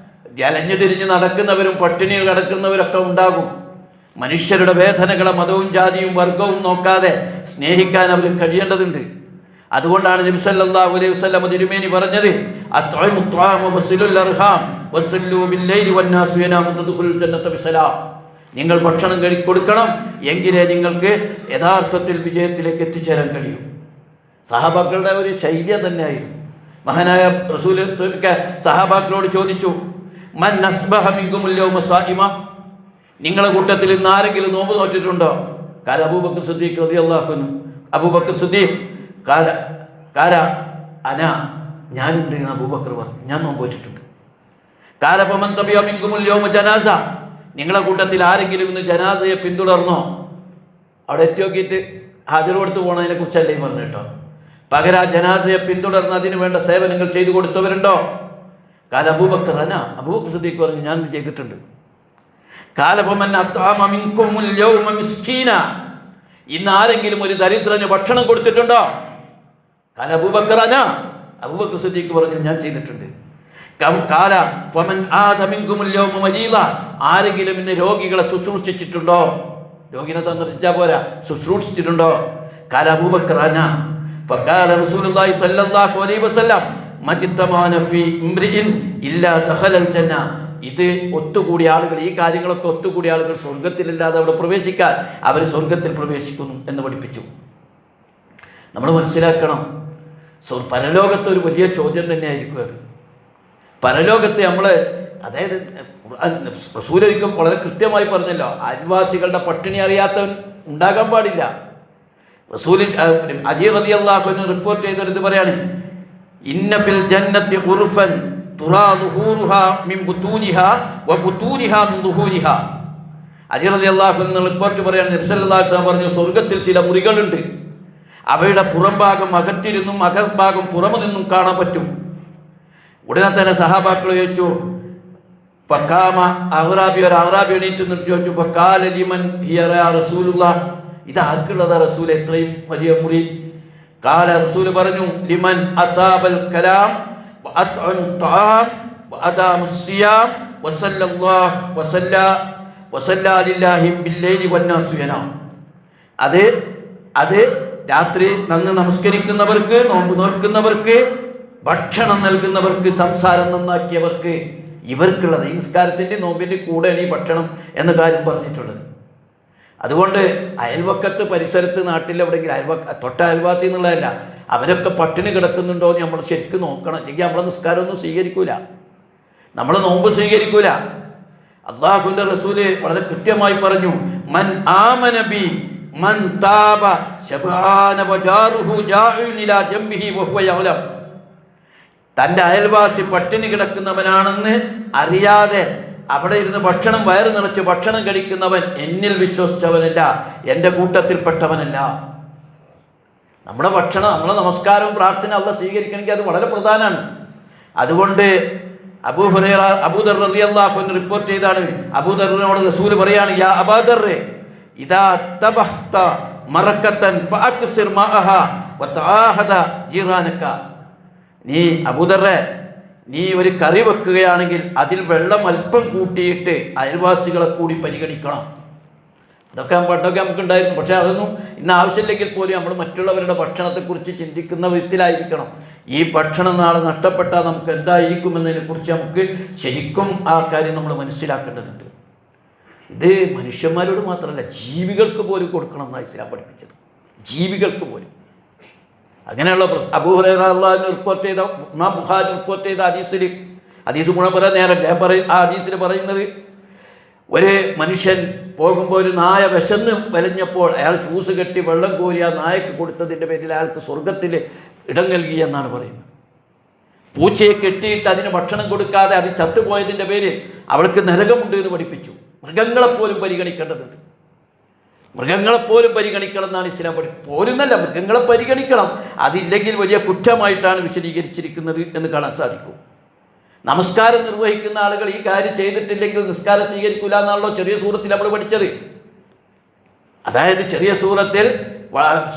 അലഞ്ഞു തിരിഞ്ഞ് നടക്കുന്നവരും പട്ടിണി കിടക്കുന്നവരൊക്കെ ഉണ്ടാകും. മനുഷ്യരുടെ വേദനകളെ മതവും ജാതിയും വർഗവും നോക്കാതെ സ്നേഹിക്കാൻ അവർ കഴിയേണ്ടതുണ്ട്. അതുകൊണ്ടാണ് നബി സല്ലല്ലാഹു അലൈഹി വസല്ലം തിരുമേനി പറഞ്ഞത്, അത്ഇമു ത്വആമ വസിലുൽ അർഹാം വസല്ലൂ ബില്ലൈലി വന്നാസു യനാമു തദ്ഖുലുൽ ജന്നത ബിസലാം, നിങ്ങൾ ഭക്ഷണം കൊടുക്കണം, എങ്കിലേ നിങ്ങൾക്ക് യഥാർത്ഥത്തിൽ വിജയത്തിലേക്ക് എത്തിച്ചേരാൻ കഴിയും. സഹാബാക്കളുടെ ഒരു ശൈലി തന്നെയായിരുന്നു. മഹാനായ റസൂൽ സഹാബാക്കളോട് ചോദിച്ചു, മൻ അസ്ബഹ മിൻകുമുൽ യൗമ സായിമ, നിങ്ങളുടെ കൂട്ടത്തിൽ ഇന്ന് ആരെങ്കിലും നോമ്പ് നോറ്റിട്ടുണ്ടോ? കാല അബൂബക്കർ സിദ്ദീഖ് റളിയല്ലാഹു അൻഹു, അബൂബക്കർ സിദ്ദീഖ് കാല അന, ഞാനുണ്ട് എന്ന് അബൂബക്കർ പറഞ്ഞു, ഞാൻ നോമ്പ് നോറ്റിട്ടുണ്ട്. കാല ഫമൻ തബിയ മിൻകുമുൽ യൗമ ജനാസ, നിങ്ങളുടെ കൂട്ടത്തിൽ ആരെങ്കിലും ഇന്ന് ജനാസയെ പിന്തുടർന്നോ? അവിടെ എത്തി നോക്കിയിട്ട് ഹാജർ കൊടുത്ത് പോണതിനെ കുറിച്ചല്ലേ പറഞ്ഞു കേട്ടോ. പകരം ആ ജനാസയെ പിന്തുടർന്ന് അതിന് വേണ്ട സേവനങ്ങൾ ചെയ്തു കൊടുത്തവരുണ്ടോ? കാല അബൂബക്കർ അന, അബൂബക്കർ സിദ്ദീഖ് പറഞ്ഞു, ഞാൻ ഇത് ചെയ്തിട്ടുണ്ട്. കാല ഫമൻ അത്അമ മിൻകുമുൽ യൗമ മിസ്കീന, ഇന്ന് ആരെങ്കിലും ഒരു ദരിദ്രന് ഭക്ഷണം കൊടുത്തിട്ടുണ്ടോ? കാല അബൂബക്കർ അന, അബൂബക്കർ സിദ്ദീഖ് പറഞ്ഞു, ഞാൻ ചെയ്തിട്ടുണ്ട്. കാല ഫമൻ ആദ മിൻകുമുൽ യൗമ മരീള, ആരെങ്കിലും ഇന്ന് രോഗികളെ ശുശ്രൂഷിച്ചിട്ടുണ്ടോ? രോഗിനെ സന്ദർശിച്ചാൽ പോരാ, ശുശ്രൂഷിച്ചിട്ടുണ്ടോ? കാല അബൂബക്കർ അന. ഫഖാല റസൂലുള്ളാഹി സ്വല്ലല്ലാഹു അലൈഹി വസല്ലം മജ്തമാന ഫീ ഇംറിഇൻ ഇല്ലാ ദഖലൽ ജന്ന. ഇത് ഒത്തുകൂടിയ ആളുകൾ, ഈ കാര്യങ്ങളൊക്കെ ഒത്തുകൂടിയ ആളുകൾ സ്വർഗത്തിലില്ലാതെ അവിടെ പ്രവേശിക്കാൻ അവർ സ്വർഗത്തിൽ പ്രവേശിക്കുന്നു എന്ന് പഠിപ്പിച്ചു. നമ്മൾ മനസ്സിലാക്കണം, പരലോകത്ത് ഒരു വലിയ ചോദ്യം തന്നെയായിരിക്കും അത്. പരലോകത്തെ നമ്മൾ, അതായത് റസൂലൊരിക്കലും വളരെ കൃത്യമായി പറഞ്ഞല്ലോ, അയൽവാസികളുടെ പട്ടിണി അറിയാത്തവൻ ഉണ്ടാകാൻ പാടില്ല. റസൂൽ അലി റളിയല്ലാഹു അൻഹു റിപ്പോർട്ട് ചെയ്തൊരിത് പറയാണ്, ഇന്ന ഫിൽ ജന്നത്തി ഉർഫൻ തുറാ ദുഹൂറുഹാ മിൻ ബുതൂനിഹാ വ ബുതൂനിഹാ മിൻ ദുഹൂരിഹാ. അലി റളിയല്ലാഹു അൻഹു റിപ്പോർട്ട് പറയാണ്, നബി സല്ലല്ലാഹു അലൈഹി വസല്ലം പറഞ്ഞു, സ്വർഗ്ഗത്തിൽ ചില മുറികളുണ്ട്, അവയുടെ പുറംഭാഗം അകത്തിരുന്നും അകഭാഗം പുറമു നിന്നും കാണാൻ പറ്റും. ഉടനെ തന്നെ സഹാബാക്കൾ ചോദിച്ചു, ഫഖാമ അഹ്റാബി, ഒരു അഹ്റാബി എണീറ്റ് നിന്ന് ചോദിച്ചു, ഫഖാല ലിമൻ ഹിയ യാ റസൂലുള്ളാഹ്, ഇത് ആർക്കുള്ളതാ റസൂൽ, എത്രയും വലിയ മുറി? ഖാല റസൂൽ പറഞ്ഞു, ലിമൻ അതാബൽ കലാം വഅത്അം തആം വഅദാമുസ് സിയാം വസല്ലല്ലാഹു വസല്ലാ ലില്ലാഹി ബില്ലൈലി വന്നാസു യനാം. അത് രാത്രി നന്ന് നമസ്കരിക്കുന്നവർക്ക്, നോമ്പ് നോൽക്കുന്നവർക്ക്, ഭക്ഷണം നൽകുന്നവർക്ക്, സംസാരം നന്നാക്കിയവർക്ക്, ഇവർക്കുള്ളത്. ഈ നിസ്കാരത്തിൻ്റെ നോമ്പിൻ്റെ കൂടെയാണ് ഈ ഭക്ഷണം എന്ന കാര്യം പറഞ്ഞിട്ടുള്ളത്. അതുകൊണ്ട് അയൽവക്കത്ത്, പരിസരത്ത്, നാട്ടിലെവിടെയെങ്കിലും തൊട്ട അയൽവാസി എന്നുള്ളതല്ല, അവരൊക്കെ പട്ടിണി കിടക്കുന്നുണ്ടോ എന്ന് നമ്മൾ ശരിക്കും നോക്കണം. അല്ലെങ്കിൽ നമ്മളെ നിസ്കാരമൊന്നും സ്വീകരിക്കൂല, നമ്മൾ നോമ്പ് സ്വീകരിക്കൂല. അല്ലാഹുവിൻ്റെ റസൂല് വളരെ കൃത്യമായി പറഞ്ഞു, മൻ ആമന ബി മൻ താബ ശബാന വജാറുഹു ജാഇൻ ഇലാ ജംബിഹി വഹുവ യഅലം. തൻ്റെ അയൽവാസി പട്ടിണി കിടക്കുന്നവനാണെന്ന് അറിയാതെ അവിടെ ഇരുന്ന് ഭക്ഷണം വയറ് നിറച്ച് ഭക്ഷണം കഴിക്കുന്നവൻ എന്നിൽ വിശ്വസിച്ചവനല്ല, എൻ്റെ കൂട്ടത്തിൽപ്പെട്ടവനല്ല. നമ്മുടെ ഭക്ഷണം, നമ്മളെ നമസ്കാരവും പ്രാർത്ഥന അല്ലാഹ് സ്വീകരിക്കണമെങ്കിൽ അത് വളരെ പ്രധാനമാണ്. അതുകൊണ്ട് അബൂദർ റളിയല്ലാഹു അൻഹു റിപ്പോർട്ട് ചെയ്താണ്, അബൂദറിനോട് റസൂൽ പറയാണ്, യാ അബൂദർ ഇദാ തബഹത മറക്കതൻ ഫഅക്സിർ മാഅഹാ വതആഹദ ജീറാനക. നീ അബൂദറെ, നീ ഒരു കറി വെക്കുകയാണെങ്കിൽ അതിൽ വെള്ളം അല്പം കൂട്ടിയിട്ട് അയൽവാസികളെ കൂടി പരിഗണിക്കണം. അതൊക്കെ പണ്ടൊക്കെ നമുക്കുണ്ടായിരുന്നു. പക്ഷേ അതൊന്നും ഇന്ന് ആവശ്യമില്ലെങ്കിൽ പോലും നമ്മൾ മറ്റുള്ളവരുടെ ഭക്ഷണത്തെക്കുറിച്ച് ചിന്തിക്കുന്ന വിധത്തിലായിരിക്കണം. ഈ ഭക്ഷണം നാളെ നഷ്ടപ്പെട്ടാൽ നമുക്ക് എന്തായിരിക്കുമെന്നതിനെക്കുറിച്ച് നമുക്ക് ശരിക്കും ആ കാര്യം നമ്മൾ മനസ്സിലാക്കേണ്ടതുണ്ട്. ഇത് മനുഷ്യന്മാരോട് മാത്രമല്ല, ജീവികൾക്ക് പോലും കൊടുക്കണം എന്നാണ് ഇസ്ലാം പഠിപ്പിച്ചത്. ജീവികൾക്ക് പോലും. അങ്ങനെയുള്ള അബൂ ഹുറൈറ റളിയല്ലാഹു റിപ്പോർട്ട് ചെയ്ത, ഇമാം ബുഖാരി റിപ്പോർട്ട് ചെയ്ത ഹദീസ് ഗുണം പറയാൻ നേരല്ല, ഞാൻ ആ ഹദീസിൽ പറയുന്നത്, ഒരു മനുഷ്യൻ പോകുമ്പോൾ ഒരു നായ വിശന്ന് വലഞ്ഞപ്പോൾ അയാൾ ഷൂസ് കെട്ടി വെള്ളം കോരി ആ നായക്ക് കൊടുത്തതിൻ്റെ പേരിൽ അയാൾക്ക് സ്വർഗത്തിൽ ഇടം നൽകി എന്നാണ് പറയുന്നത്. പൂച്ചയെ കെട്ടിയിട്ട് അതിന് ഭക്ഷണം കൊടുക്കാതെ അത് ചത്തുപോയതിൻ്റെ പേരിൽ അവൾക്ക് നരകമുണ്ട് എന്ന് പഠിപ്പിച്ചു. മൃഗങ്ങളെപ്പോലും പരിഗണിക്കേണ്ടതുണ്ട്. മൃഗങ്ങളെപ്പോലും പരിഗണിക്കണം എന്നാണ് ഇസ്ലാം പോലുന്നല്ല, മൃഗങ്ങളെ പരിഗണിക്കണം. അതില്ലെങ്കിൽ വലിയ കുറ്റമായിട്ടാണ് വിശദീകരിച്ചിരിക്കുന്നത് എന്ന് കാണാൻ സാധിക്കും. നമസ്കാരം നിർവഹിക്കുന്ന ആളുകൾ ഈ കാര്യം ചെയ്തിട്ടില്ലെങ്കിൽ നിസ്കാരം സ്വീകരിക്കില്ല എന്നാണല്ലോ ചെറിയ സൂറത്തിൽ നമ്മൾ പഠിച്ചത്. അതായത് ചെറിയ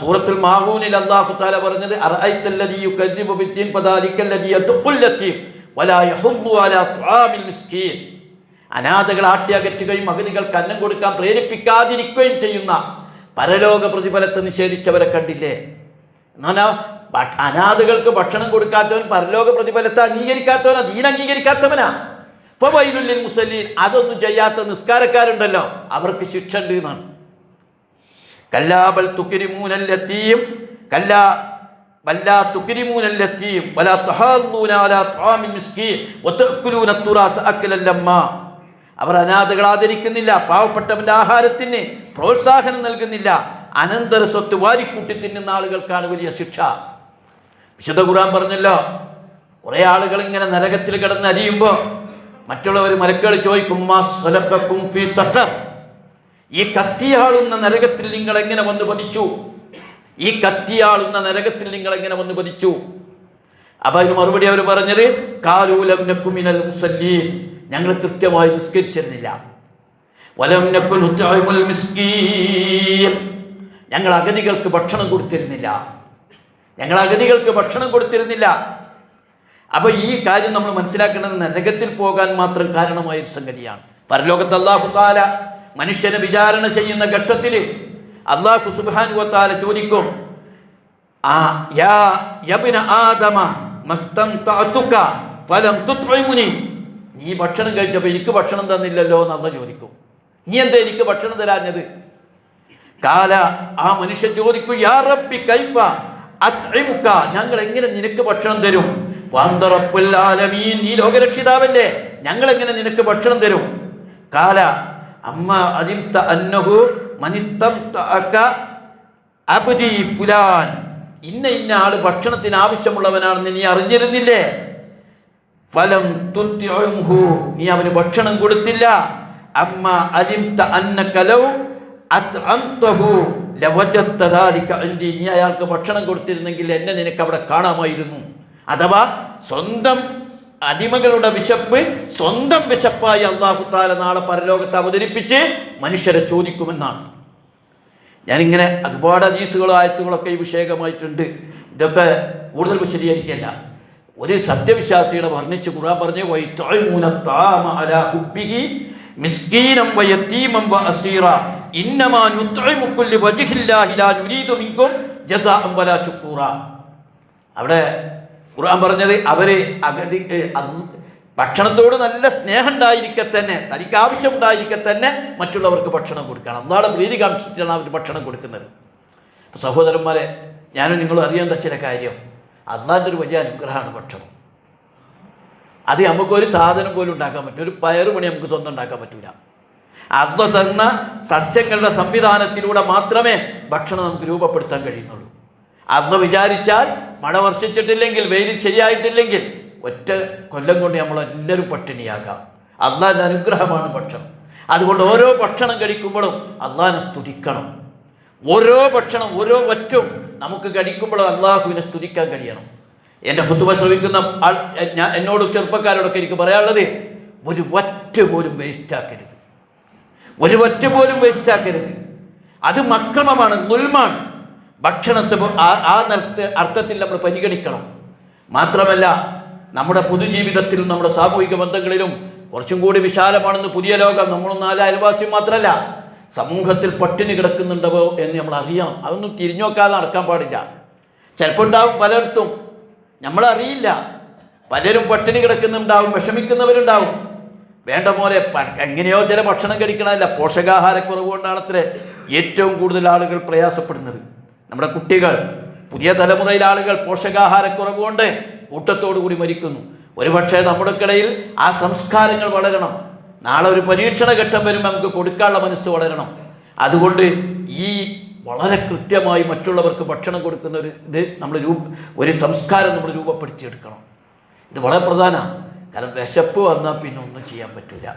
സൂറത്തുൽ മാഊനിൽ അല്ലാഹു തആല പറഞ്ഞത്, അറഅയ്തല്ലദീ യുകദ്ദിബു ബിദ്ദീൻ ഫദാലിക്കല്ലദീ യദ്ഉൽ യതീം വലാ യഹുദ്ദു അലാ തുആമിൽ മിസ്കീൻ. അനാഥകൾ ആട്ടിയകറ്റുകയും അഗതികൾക്ക് അന്നം കൊടുക്കാൻ പ്രേരിപ്പിക്കാതിരിക്കുകയും ചെയ്യുന്ന പരലോക പ്രതിഫലത്തെ നിഷേധിച്ചവരെ കണ്ടില്ലേ? എന്നാ അനാഥകൾക്ക് ഭക്ഷണം കൊടുക്കാത്തവൻ പരലോക പ്രതിഫലത്തെ അംഗീകരിക്കാത്തവനാ, ദീൻ അംഗീകരിക്കാത്തവനാ. ഫവൈലുൽ ലിൽ മുസല്ലീൻ, അതൊന്നും ചെയ്യാത്ത നിസ്കാരക്കാരുണ്ടല്ലോ അവർക്ക് ശിക്ഷ ഉണ്ട് എന്നാണ്. കല്ലാ ബൽ തുക്രിമൂനൽ യതീം കല്ലാ ബല്ലാ തുക്രിമൂനൽ യതീം വലാ തഹാദ്ദൂന അലാ തുആമിൽ മിസ്കീൻ വതഅകുലൂന തുറാസ അക്ലൽ ലമ്മാ. അവർ അനാഥകൾ ആദരിക്കുന്നില്ല, പാവപ്പെട്ടവന്റെ ആഹാരത്തിന് പ്രോത്സാഹനം നൽകുന്നില്ല, അനന്തര സ്വത്ത് വാരിക്കൂട്ടി തിന്നുന്ന ആളുകൾക്കാണ് വലിയ ശിക്ഷ. വിശുദ്ധ ഖുർആൻ പറഞ്ഞല്ലോ, കുറേ ആളുകൾ ഇങ്ങനെ നരകത്തിൽ കിടന്ന് അരിയുമ്പോൾ മറ്റുള്ളവർ മലക്കുകൾ ചോദിക്കും, മാ സലക്കക്കും ഫീ സഖർ, ഈ കത്തിയാളുന്ന നരകത്തിൽ നിങ്ങൾ എങ്ങനെ വന്നു പതിച്ചു? ഈ കത്തിയാളുന്ന നരകത്തിൽ നിങ്ങൾ എങ്ങനെ വന്നു പതിച്ചു? അപ്പൊ അതിന് മറുപടി അവർ പറഞ്ഞത്, ഖാലൂ ലം നകു മിനൽ മുസല്ലീൻ, ഞങ്ങൾ കൃത്യമായി നിസ്കരിച്ചിരുന്നില്ല. വലം നകു നുതഇമുൽ മിസ്കീൻ, ഞങ്ങൾ അഗതികൾക്ക് ഭക്ഷണം കൊടുത്തിരുന്നില്ല. അപ്പോൾ ഈ കാര്യം നമ്മൾ മനസ്സിലാക്കേണ്ടത് നരകത്തിൽ പോകാൻ മാത്രം കാരണമായ ഒരു സംഗതിയാണ്. പരലോകത്ത് അല്ലാഹു തആല മനുഷ്യനെ വിചാരണ ചെയ്യുന്ന ഘട്ടത്തിൽ അല്ലാഹു സുബ്ഹാനഹു വ തആല ചോദിക്കും, യാ യബ്ന ആദമ മസ്തംതഅതുക ഫലം തുത്ഇമുനി, നീ ഭക്ഷണം കഴിച്ചപ്പോൾ എനിക്ക് ഭക്ഷണം തന്നില്ലല്ലോ എന്ന് അല്ലാഹു ചോദിക്കും. നീ എന്താ എനിക്ക് ഭക്ഷണം തരാഞ്ഞത്? കാല, ആ മനുഷ്യൻ ചോദിക്കും, യാ റബ്ബി കൈഫ അത്ഇമുക, ഞങ്ങൾ എങ്ങനെ നിനക്ക് ഭക്ഷണം തരും? വഅന്ത റബ്ബുൽ ആലമീൻ, നീ ലോകരക്ഷിതാവല്ലേ, ഞങ്ങൾ എങ്ങനെ നിനക്ക് ഭക്ഷണം തരും? കാല അമ്മ അദിംത അന്നഹു മനിസ്തംതഅക അബ്ദി ഫുലാൻ, ഇന്ന ആള് ഭക്ഷണത്തിന് ആവശ്യമുള്ളവനാണെന്ന് നീ അറിഞ്ഞിരുന്നില്ലേ? ഫലം തുത്ഇംഹു, നീ അവന് ഭക്ഷണം കൊടുത്തില്ല. അമ്മ അദിംത അന്നക ലൗ അത്അംതഹു ലവജദത ദാലിക ഇൻദി, നീ അയാൾക്ക് ഭക്ഷണം കൊടുത്തിരുന്നെങ്കിൽ എന്നെ നിനക്ക് അവിടെ കാണാമായിരുന്നു. അഥവാ സ്വന്തം അടിമകളുടെ വിശപ്പ് സ്വന്തം വിശപ്പായി അല്ലാഹു തആല നാളെ പരലോകത്ത് അവതരിപ്പിച്ച് മനുഷ്യരെ ചോദിക്കുമെന്നാണ്. ഞാനിങ്ങനെ ഒരുപാട് ഹദീസുകളോ ആയത്തുകളൊക്കെ ഈ വിഷയമായിട്ടുണ്ട്. ഇതൊക്കെ കൂടുതൽ വിശദീകരിക്കല്ല. ഒരു സത്യവിശ്വാസിയുടെ വർണ്ണിച്ച് ഖുർആൻ പറഞ്ഞു, വയത്ഉമൂന തആമ അലാ ഹുബ്ബിഹി മിസ്കീനം വയതീമൻ വഅസീറ ഇന്നമാ നുത്ഇമുകും ലിവജ്ഹില്ലാഹി ലാ നുരീദു മിൻകും ജസാഅൻ വലാ ശുക്കൂറ. അവിടെ ഖുർആൻ പറഞ്ഞത് അവര് ഭക്ഷണത്തോട് നല്ല സ്നേഹം ഉണ്ടായിരിക്കെ തന്നെ, തനിക്ക് ആവശ്യം ഉണ്ടായിരിക്കെ തന്നെ മറ്റുള്ളവർക്ക് ഭക്ഷണം കൊടുക്കണം. അല്ലാഹുവിന്റെ പ്രീതി കാണിച്ചിട്ടാണ് അവർ ഭക്ഷണം കൊടുക്കുന്നത്. സഹോദരന്മാരെ, ഞാനും നിങ്ങളും അറിയേണ്ട ചില കാര്യം, അല്ലാഹുവിൻ്റെ ഒരു വലിയ അനുഗ്രഹമാണ് ഭക്ഷണം. അത് നമുക്കൊരു സാധനം പോലും ഉണ്ടാക്കാൻ പറ്റും. ഒരു പയറുമണി നമുക്ക് സ്വന്തം ഉണ്ടാക്കാൻ പറ്റൂല. അല്ലാഹു തന്ന സസ്യങ്ങളുടെ സംവിധാനത്തിലൂടെ മാത്രമേ ഭക്ഷണം നമുക്ക് രൂപപ്പെടുത്താൻ കഴിയുന്നുള്ളൂ. അല്ലാഹു വിചാരിച്ചാൽ മഴ വർഷിച്ചിട്ടില്ലെങ്കിൽ, വെയിൽ ശരിയായിട്ടില്ലെങ്കിൽ ഒറ്റ കൊല്ലം കൊണ്ട് നമ്മളെല്ലാവരും പട്ടിണിയാകാം. അല്ലാഹുവിൻ്റെ അനുഗ്രഹമാണ് ഭക്ഷണം. അതുകൊണ്ട് ഓരോ ഭക്ഷണം കഴിക്കുമ്പോഴും അല്ലാഹുവിനെ സ്തുതിക്കണം. ഓരോ ഭക്ഷണം, ഓരോ വറ്റും നമുക്ക് കഴിക്കുമ്പോഴും അല്ലാഹുവിനെ സ്തുതിക്കാൻ കഴിയണം. എൻ്റെ ഖുതുബ ശ്രവിക്കുന്ന എന്നോട് ചെറുപ്പക്കാരോടൊക്കെ എനിക്ക് പറയാനുള്ളത്, ഒരു വറ്റ് പോലും വേസ്റ്റാക്കരുത്. ഒരു വറ്റ് പോലും വേസ്റ്റാക്കരുത്. അത് അക്രമമാണ്, ദുൽമാണ്. ഭക്ഷണത്തെ ആ അർത്ഥത്തിൽ നമ്മൾ പരിഗണിക്കണം. മാത്രമല്ല, നമ്മുടെ പൊതുജീവിതത്തിലും നമ്മുടെ സാമൂഹിക ബന്ധങ്ങളിലും കുറച്ചും കൂടി വിശാലമാണെന്ന് പുതിയ ലോകം. നമ്മളൊന്നും നാല് അയൽവാസിയും മാത്രമല്ല, സമൂഹത്തിൽ പട്ടിണി കിടക്കുന്നുണ്ടോ എന്ന് നമ്മൾ അറിയണം. അതൊന്നും തിരിഞ്ഞു നോക്കാതെ നടക്കാൻ പാടില്ല. ചിലപ്പോൾ ഉണ്ടാവും പലയിടത്തും, നമ്മളറിയില്ല. പലരും പട്ടിണി കിടക്കുന്നുണ്ടാവും, വിഷമിക്കുന്നവരുണ്ടാവും. വേണ്ട പോലെ എങ്ങനെയോ ചില ഭക്ഷണം കഴിക്കണമല്ല, പോഷകാഹാരക്കുറവ് കൊണ്ടാണ് അത്ര ഏറ്റവും കൂടുതൽ ആളുകൾ പ്രയാസപ്പെടുന്നത്. നമ്മുടെ കുട്ടികൾ, പുതിയ തലമുറയിലെ ആളുകൾ പോഷകാഹാരക്കുറവ് കൊണ്ട് കൂട്ടത്തോടു കൂടി മരിക്കുന്നു. ഒരുപക്ഷെ നമ്മുടെ ഇടയിൽ ആ സംസ്കാരങ്ങൾ വളരണം. നാളെ ഒരു പരീക്ഷണ ഘട്ടം വരുമ്പോൾ നമുക്ക് കൊടുക്കാനുള്ള മനസ്സ് വളരണം. അതുകൊണ്ട് ഈ വളരെ കൃത്യമായി മറ്റുള്ളവർക്ക് ഭക്ഷണം കൊടുക്കുന്ന ഒരു സംസ്കാരം നമ്മൾ രൂപപ്പെടുത്തിയെടുക്കണം. ഇത് വളരെ പ്രധാനമാണ്. കാരണം വിശപ്പ് വന്നാൽ പിന്നെ ഒന്നും ചെയ്യാൻ പറ്റില്ല.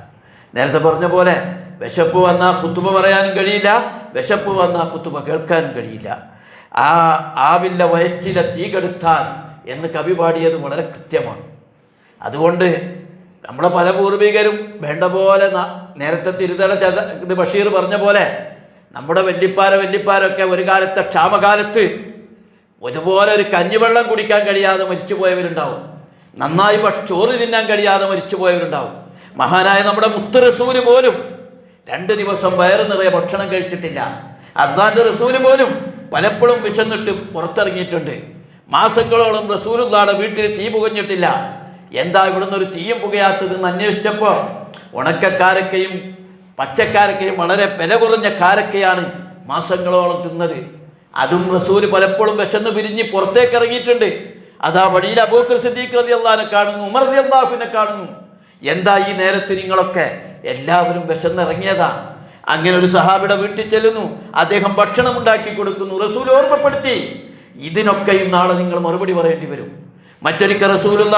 നേരത്തെ പറഞ്ഞ പോലെ വിശപ്പ് വന്നാൽ ഖുതുബ പറയാനും കഴിയില്ല, വിശപ്പ് വന്നാൽ ഖുതുബ കേൾക്കാനും കഴിയില്ല. ആവില്ല വയറ്റിലെ തീ കെടുത്താൻ എന്ന് കവി പാടിയത് വളരെ കൃത്യമാണ്. അതുകൊണ്ട് നമ്മളെ പല പൂർവികരും വേണ്ട പോലെ നേരത്തെ തിരുതല ഇത് ബഷീർ പറഞ്ഞ പോലെ നമ്മുടെ വല്യപ്പാരൊക്കെ ഒരു കാലത്തെ ക്ഷാമകാലത്ത് ഒരുപോലെ ഒരു കഞ്ഞിവെള്ളം കുടിക്കാൻ കഴിയാതെ മരിച്ചു പോയവരുണ്ടാവും. നന്നായി ചോറ് തിന്നാൻ കഴിയാതെ മരിച്ചു പോയവരുണ്ടാവും. മഹാനായ നമ്മുടെ മുത്ത് റസൂല് പോലും 2 ദിവസം വയറ് നിറയെ ഭക്ഷണം കഴിച്ചിട്ടില്ല. അള്ളാന്റെ റസൂല് പോലും പലപ്പോഴും വിശന്നിട്ട് പുറത്തിറങ്ങിയിട്ടുണ്ട്. മാസങ്ങളോളം റസൂലുള്ളാഹിയുടെ വീട്ടിൽ തീ പുകഞ്ഞിട്ടില്ല. എന്താ ഇവിടുന്ന് ഒരു തീയും പുകയാത്തതെന്ന് അന്വേഷിച്ചപ്പോൾ ഉണക്കക്കാരക്കയും പച്ചക്കാരക്കയും വളരെ വില കുറഞ്ഞ കാരക്കയാണ് മാസങ്ങളോളം തിന്നത്. അതും റസൂല് പലപ്പോഴും വിശന്ന് പിരിഞ്ഞ് പുറത്തേക്ക് ഇറങ്ങിയിട്ടുണ്ട്. അതാ വഴിയിൽ അബൂബക്കർ സിദ്ദീഖ് റളിയല്ലാഹുവിനെ കാണുന്നു, ഉമർ റളിയല്ലാഹുവിനെ കാണുന്നു. എന്താ ഈ നേരത്ത് നിങ്ങളൊക്കെ? എല്ലാവരും വിശന്നിറങ്ങിയതാ. അങ്ങനെ ഒരു സഹാബിയുടെ വീട്ടിൽ ചെല്ലുന്നു, അദ്ദേഹം ഭക്ഷണം ഉണ്ടാക്കി കൊടുക്കുന്നു. റസൂൽ ഓർമ്മപ്പെടുത്തി, ഇതിനൊക്കെയും നാളെ നിങ്ങൾ മറുപടി പറയേണ്ടി വരും. മറ്റൊരിക്കൽ റസൂലുള്ള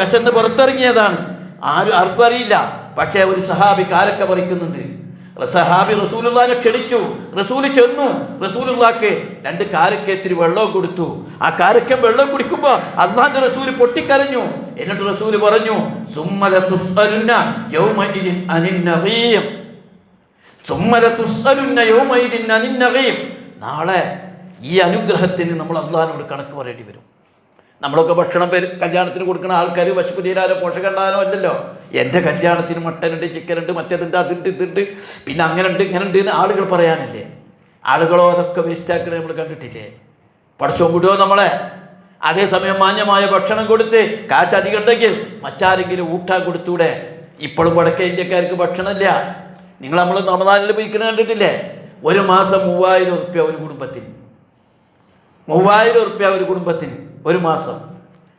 വിശന്ന് പുറത്തിറങ്ങിയതാണ്, ആർക്കും അറിയില്ല. പക്ഷേ ഒരു സഹാബി കാരക്ക പറിക്കുന്നുണ്ട്. സഹാബി റസൂലുള്ളാഹിനെ ക്ഷണിച്ചു. റസൂല് ചെന്നു, റസൂലുള്ളാഹിക്ക് 2 കാരക്കത്തിന് വെള്ളം കൊടുത്തു. ആ കാരക്കം വെള്ളം കുടിക്കുമ്പോൾ അല്ലാഹുവിന്റെ റസൂല് പൊട്ടിക്കരഞ്ഞു. എന്നിട്ട് റസൂല് പറഞ്ഞു, സുമ്മല തുസ്അലുന്ന യൗമഇദിൻ അനിൻ നഗീം, സുമ്മല തുസ്അലുന്ന യൗമഇദിൻ അനിൻ നഗീം. നാളെ ഈ അനുഗ്രഹത്തിന് നമ്മൾ അല്ലാഹുവിനോട് കണക്ക് പറയേണ്ടി വരും. നമ്മളൊക്കെ ഭക്ഷണം കല്യാണത്തിന് കൊടുക്കുന്ന ആൾക്കാർ വിശപ്പ് തീരാനോ പോഷകം ഉണ്ടാകാനോ അല്ലല്ലോ. എൻ്റെ കല്യാണത്തിന് മട്ടനുണ്ട്, ചിക്കനുണ്ട്, മറ്റേതുണ്ട്, അതുണ്ട്, ഇതുണ്ട്, പിന്നെ അങ്ങനെ ഉണ്ട് ഇങ്ങനെ ഉണ്ട് എന്ന് ആളുകൾ പറയാനില്ലേ? ആളുകളോ അതൊക്കെ വേസ്റ്റാക്കുന്നത് നമ്മൾ കണ്ടിട്ടില്ലേ? പടച്ചോൻ വിടുമോ നമ്മളെ? അതേസമയം മാന്യമായ ഭക്ഷണം കൊടുത്ത് കാശ് അധികം ഉണ്ടെങ്കിൽ മറ്റാരെങ്കിലും ഊട്ടാൻ കൊടുത്തൂടെ? ഇപ്പോഴും വടക്കേ ഇന്ത്യക്കാർക്ക് ഭക്ഷണമില്ല. നമ്മൾ റമദാനിൽ പിരിക്കുന്നത് കണ്ടിട്ടില്ലേ? ഒരു മാസം 3000 ഉറുപ്യ ഒരു കുടുംബത്തിന്, 3000 ഉറുപ്യ ഒരു കുടുംബത്തിന് ഒരു മാസം.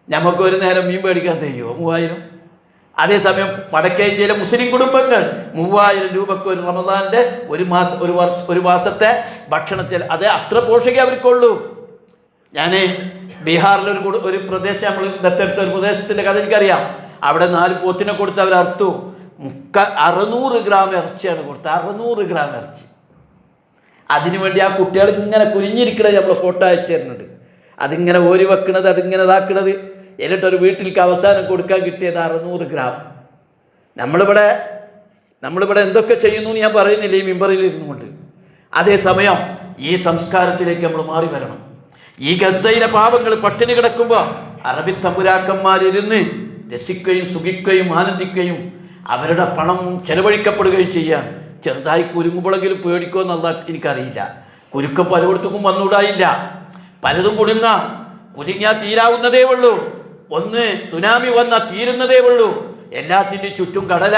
നമുക്ക് ഒരു നേരം മീൻ മേടിക്കാൻ തരുമോ 3000? അതേസമയം വടക്കേ ഇന്ത്യയിലെ മുസ്ലിം കുടുംബങ്ങൾ 3000 രൂപക്ക് ഒരു റമദാൻ്റെ ഒരു മാസത്തെ ഭക്ഷണത്തിൽ അത് അത്ര പോഷകേ അവർക്കുള്ളൂ. ഞാൻ ബീഹാറിലെ ഒരു പ്രദേശം, നമ്മൾ ദത്തെടുത്ത ഒരു പ്രദേശത്തിൻ്റെ കഥ എനിക്കറിയാം. അവിടെ 4 പോത്തിനെ കൊടുത്ത് അവർ അറുത്തു. 600 ഗ്രാം ഇറച്ചിയാണ് കൊടുത്തത്, 600 ഗ്രാം ഇറച്ചി. അതിനുവേണ്ടി ആ കുട്ടികൾ ഇങ്ങനെ കുനിഞ്ഞിരിക്കണത് നമ്മൾ ഫോട്ടോ അയച്ചു തരുന്നുണ്ട്. അതിങ്ങനെ ഓരി വെക്കണത്, അതിങ്ങനെ ഇതാക്കണത്. എന്നിട്ടൊരു വീട്ടിലേക്ക് അവസാനം കൊടുക്കാൻ കിട്ടിയത് 600 ഗ്രാം. നമ്മളിവിടെ എന്തൊക്കെ ചെയ്യുന്നു എന്ന് ഞാൻ പറയുന്നില്ല ഈ മിമ്പറിൽ ഇരുന്നുകൊണ്ട്. അതേസമയം ഈ സംസ്കാരത്തിലേക്ക് നമ്മൾ മാറി വരണം. ഈ ഗസയിലെ പാവങ്ങൾ പട്ടിണി കിടക്കുമ്പോൾ അറബി തമ്പുരാക്കന്മാരിരുന്ന് രസിക്കുകയും സുഖിക്കുകയും ആനന്ദിക്കുകയും അവരുടെ പണം ചെലവഴിക്കപ്പെടുകയും ചെയ്യാണ്. ചെറുതായി കുരുങ്ങുമ്പോഴെങ്കിലും പേടിക്കുമെന്നുള്ള എനിക്കറിയില്ല. കുരുക്കം പലയിടത്തും വന്നുകൂടായില്ല. പലതും കുലുങ്ങിയാൽ തീരാവുന്നതേ ഉള്ളൂ. ഒന്ന് സുനാമി വന്നാൽ തീരുന്നതേ ഉള്ളൂ. എല്ലാത്തിൻ്റെ ചുറ്റും കടല,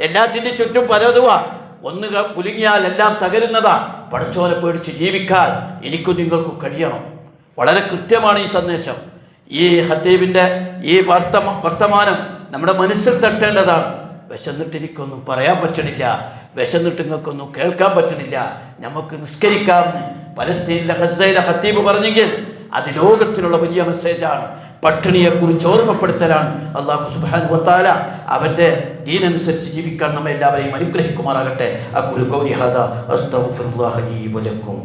എല്ലാത്തിൻ്റെ ചുറ്റും പലതുവാ. ഒന്ന് കുലുങ്ങിയാൽ എല്ലാം തകരുന്നതാ. പടച്ചോനെ പേടിച്ച് ജീവിക്കാൻ എനിക്കും നിങ്ങൾക്കും കഴിയണം. വളരെ കൃത്യമാണ് ഈ സന്ദേശം. ഈ ഹത്തീബിൻ്റെ ഈ വർത്തമാനം നമ്മുടെ മനസ്സിൽ തട്ടേണ്ടതാണ്. വിശന്നിട്ട് എനിക്കൊന്നും പറയാൻ പറ്റണില്ല, വിശന്നിട്ട് നിങ്ങൾക്കൊന്നും കേൾക്കാൻ പറ്റണില്ല, നമുക്ക് നിസ്കരിക്കാമെന്ന് പലസ്തീനിലെ ഗസയിലെ ഹത്തീബ് പറഞ്ഞെങ്കിൽ അത് ലോകത്തിനുള്ള വലിയ മെസ്സേജാണ്. പട്ടിണിയെക്കുറിച്ച് ഓർമ്മപ്പെടുത്തലാണ്. അല്ലാഹു സുബ്ഹാനഹു വ തആല അവൻ്റെ ദീനനുസരിച്ച് ജീവിക്കാൻ നമ്മെ എല്ലാവരെയും അനുഗ്രഹിക്കുമാറാകട്ടെ. അഖൂലു ഖൗലി ഹാദാ അസ്തഗ്ഫിറുല്ലാഹ ലീ വ ലക്കും.